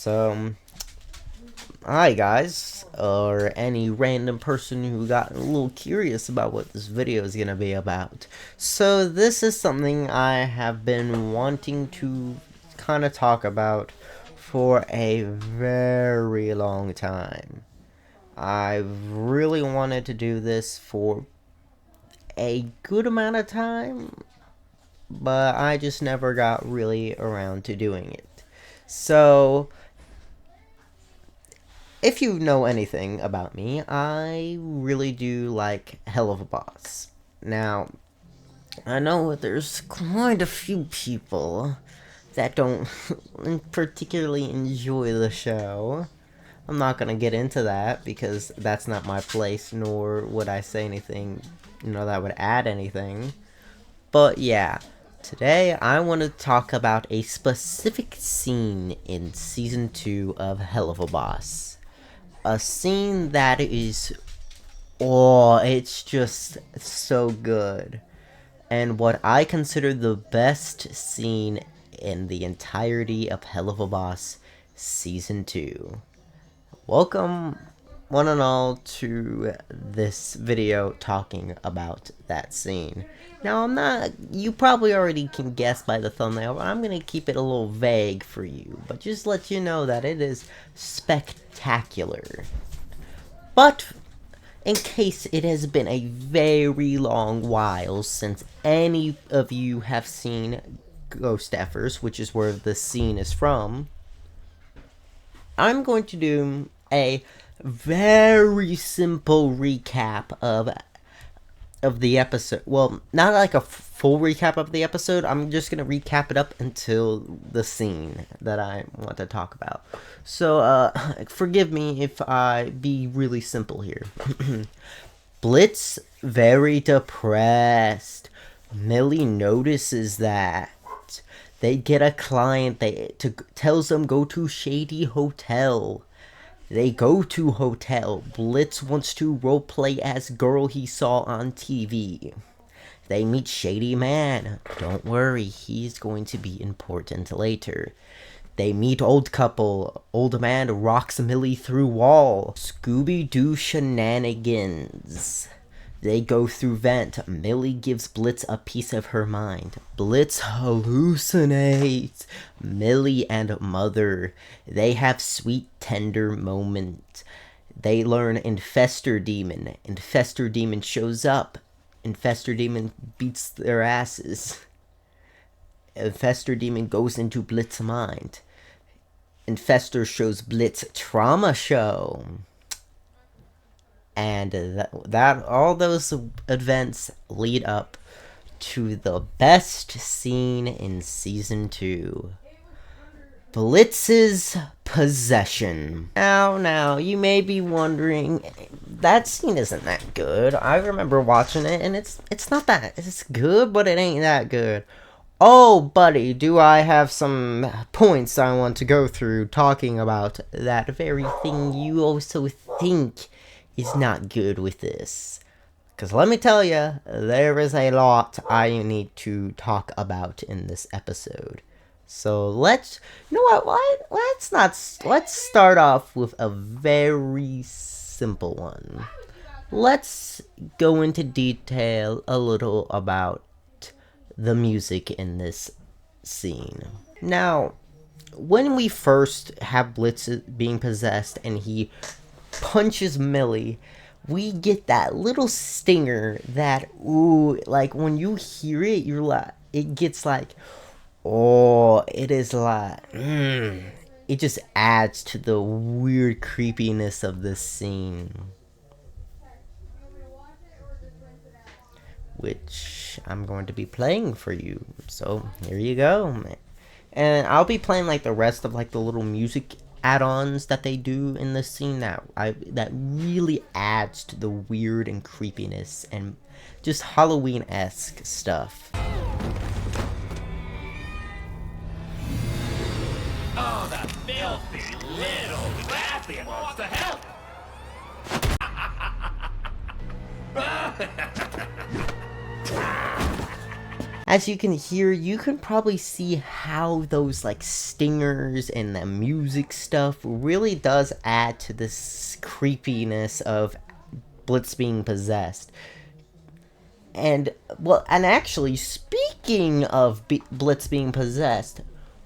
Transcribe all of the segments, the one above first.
So, hi guys, or any random person who got a little curious about what this video is gonna be about. So, this is something I have been wanting to kind of talk about for a very long time. I've really wanted to do this for a good amount of time, but I just never got really around to doing it. So, if you know anything about me, I really do like Helluva. Now, I know there's quite a few people that don't particularly enjoy the show. I'm not gonna get into that because that's not my place, nor would I say anything, that would add anything. But yeah, today I want to talk about a specific scene in Season 2 of Helluva. A scene that is, it's just so good. And what I consider the best scene in the entirety of Helluva Season 2. Welcome, one and all, to this video talking about that scene. Now, you probably already can guess by the thumbnail, but I'm going to keep it a little vague for you. But just let you know that it is spectacular. But, in case it has been a very long while since any of you have seen Ghost Effers, which is where the scene is from, I'm going to do a very simple recap of the episode. Well, not like a full recap of the episode. I'm just gonna recap it up until the scene that I want to talk about. So, forgive me if I be really simple here. Blitz very depressed. Millie notices that. They get a client tells them go to Shady Hotel. They go to hotel. Blitz wants to roleplay as girl he saw on TV. They meet Shady Man. Don't worry, he's going to be important later. They meet old couple. Old man rocks Millie through wall. Scooby-Doo shenanigans. They go through vent. Millie gives Blitz a piece of her mind. Blitz hallucinates. Millie and Mother. They have sweet, tender moment. They learn Infestor Demon. Infestor Demon shows up. Infestor Demon beats their asses. Infestor Demon goes into Blitz's mind. Infestor shows Blitz trauma show. And that all those events lead up to the best scene in Season 2. Blitz's possession. Now, you may be wondering, that scene isn't that good. I remember watching it, and it's not that, it's good, but it ain't that good. Oh, buddy, do I have some points I want to go through talking about that very thing you also think is not good with this. Because let me tell you, there is a lot I need to talk about in this episode. So let's start off with a very simple one. Let's go into detail a little about the music in this scene. Now, when we first have Blitz being possessed and he punches Millie, we get that little stinger that, like when you hear it, you're like, it gets like, it is like, it just adds to the weird creepiness of this scene. Which I'm going to be playing for you. So, here you go. And I'll be playing like the rest of like the little music add-ons that they do in this scene that really adds to the weird and creepiness and just Halloween-esque stuff. Oh, the filthy little bastard wants to help! as you can hear, you can probably see how those like stingers and the music stuff really does add to this creepiness of Blitz being possessed. And well, and actually, speaking of Blitz being possessed,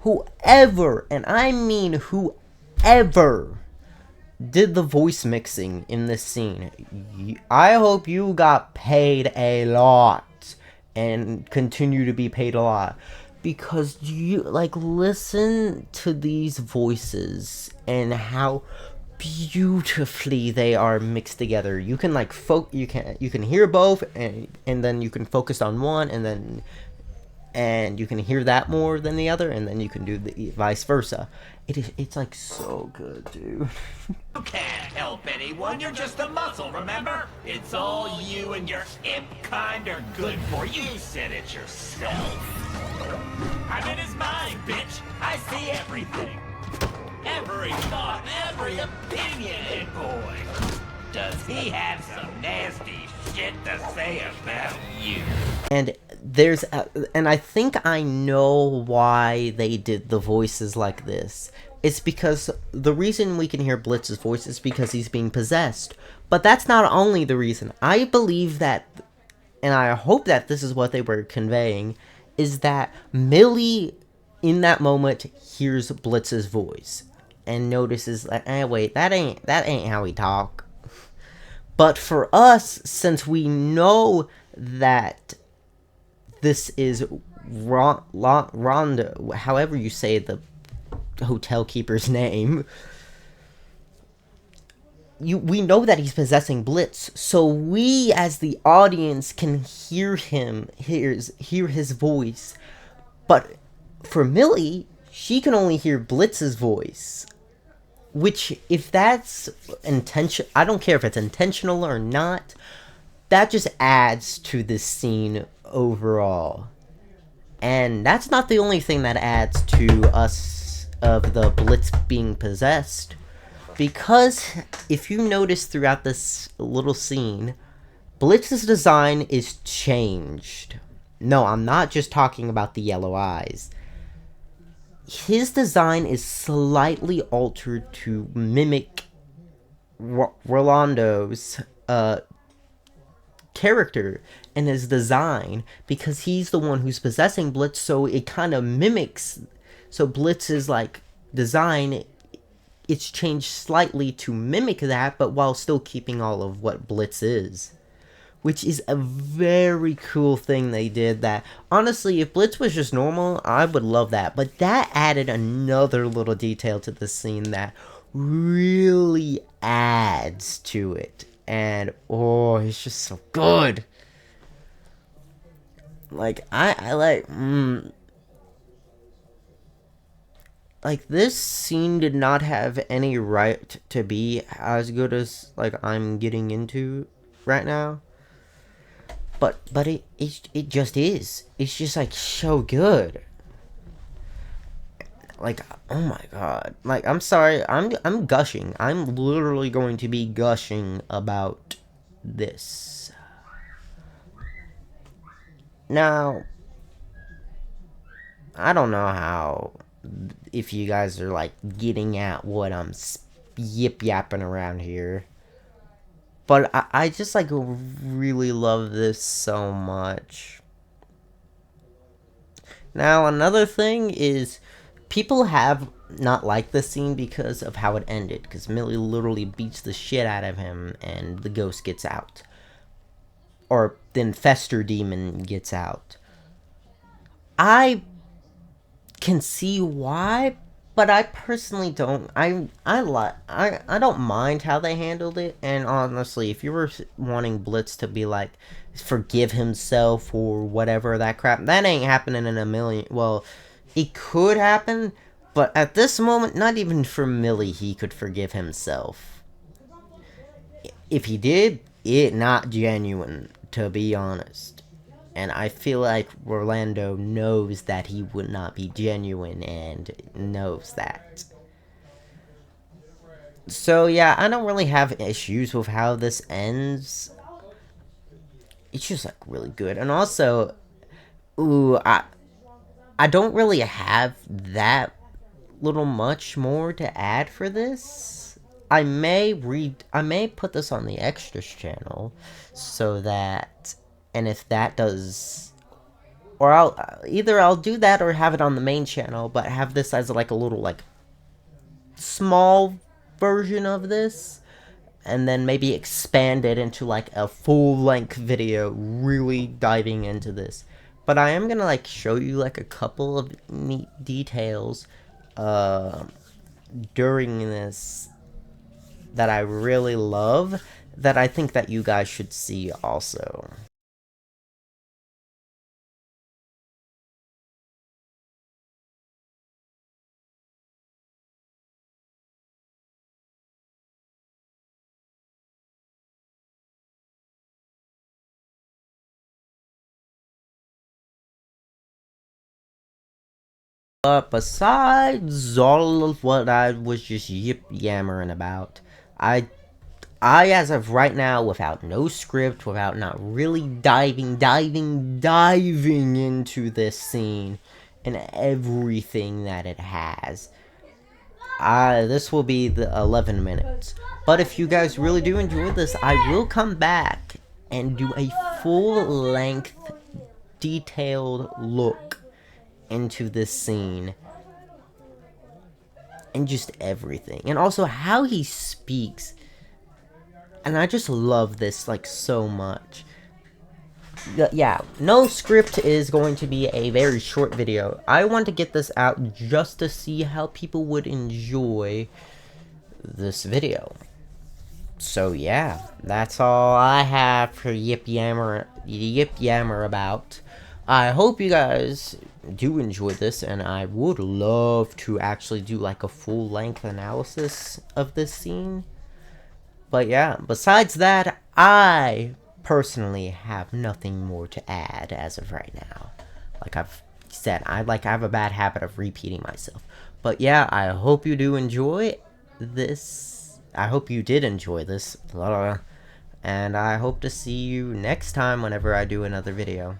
whoever, and I mean whoever, did the voice mixing in this scene, I hope you got paid a lot and continue to be paid a lot, because you like listen to these voices and how beautifully they are mixed together. You can like you can hear both, and then you can focus on one, and you can hear that more than the other, and then you can do the vice versa. It's like so good, dude. You can't help anyone, you're just a muscle, remember? It's all you and your imp kind are good for. You said it yourself. I'm in his mind, bitch. I see everything. Every thought, every opinion, and boy, does he have some nasty shit to say about you. And and I think I know why they did the voices like this. It's because the reason we can hear Blitz's voice is because he's being possessed. But that's not only the reason. I believe that, and I hope that this is what they were conveying, is that Millie, in that moment, hears Blitz's voice and notices like, wait, that ain't how he talk. But for us, since we know that this is Rhonda, however you say the hotel keeper's name, we know that he's possessing Blitz, so we as the audience can hear his voice. But for Millie, she can only hear Blitz's voice, which, if that's I don't care if it's intentional or not, that just adds to this scene overall. And that's not the only thing that adds to us of the Blitz being possessed, because if you notice throughout this little scene, Blitz's design is changed. No, I'm not just talking about the yellow eyes. His design is slightly altered to mimic Rolando's character and his design, because he's the one who's possessing Blitz, so it kind of mimics. So Blitz's like design, it's changed slightly to mimic that, but while still keeping all of what Blitz is, which is a very cool thing they did. That honestly, if Blitz was just normal, I would love that, but that added another little detail to the scene that really adds to it. And oh, it's just so good. Like I like this scene did not have any right to be as good as like I'm getting into right now. But it just is. It's just like so good. Like, oh my god. Like, I'm sorry. I'm gushing. I'm literally going to be gushing about this. Now, I don't know how, if you guys are like getting at what I'm yip yapping around here. But I just like really love this so much. Now, another thing is, people have not liked this scene because of how it ended. Because Millie literally beats the shit out of him and the ghost gets out. Or the infestor demon gets out. I can see why, but I personally don't. I don't mind how they handled it. And honestly, if you were wanting Blitz to be like forgive himself or whatever that crap, that ain't happening in a million. Well, it could happen, but at this moment, not even for Millie he could forgive himself. If he did, it not genuine, to be honest. And I feel like Orlando knows that he would not be genuine and knows that. So yeah, I don't really have issues with how this ends. It's just like really good. And also, Ooh, I don't really have that little much more to add for this. I may put this on the extras channel so that, and if that does, or I'll do that or have it on the main channel, but have this as like a little like small version of this, and then maybe expand it into like a full-length video really diving into this. But I am gonna like show you like a couple of neat details uh, during this that I really love, that I think that you guys should see also. But besides all of what I was just yip-yammering about, I, as of right now, without no script, without not really diving into this scene and everything that it has, this will be the 11 minutes. But if you guys really do enjoy this, I will come back and do a full-length, detailed look into this scene and just everything. And also how he speaks. And I just love this, like, so much. Yeah, no script is going to be a very short video. I want to get this out just to see how people would enjoy this video. So yeah, that's all I have for Yip Yammer about. I hope you guys do enjoy this, and I would love to actually do like a full-length analysis of this scene. But yeah, besides that, I personally have nothing more to add as of right now. Like I've said, I have a bad habit of repeating myself. But yeah, I hope you do enjoy this. I hope you did enjoy this. And I hope to see you next time whenever I do another video.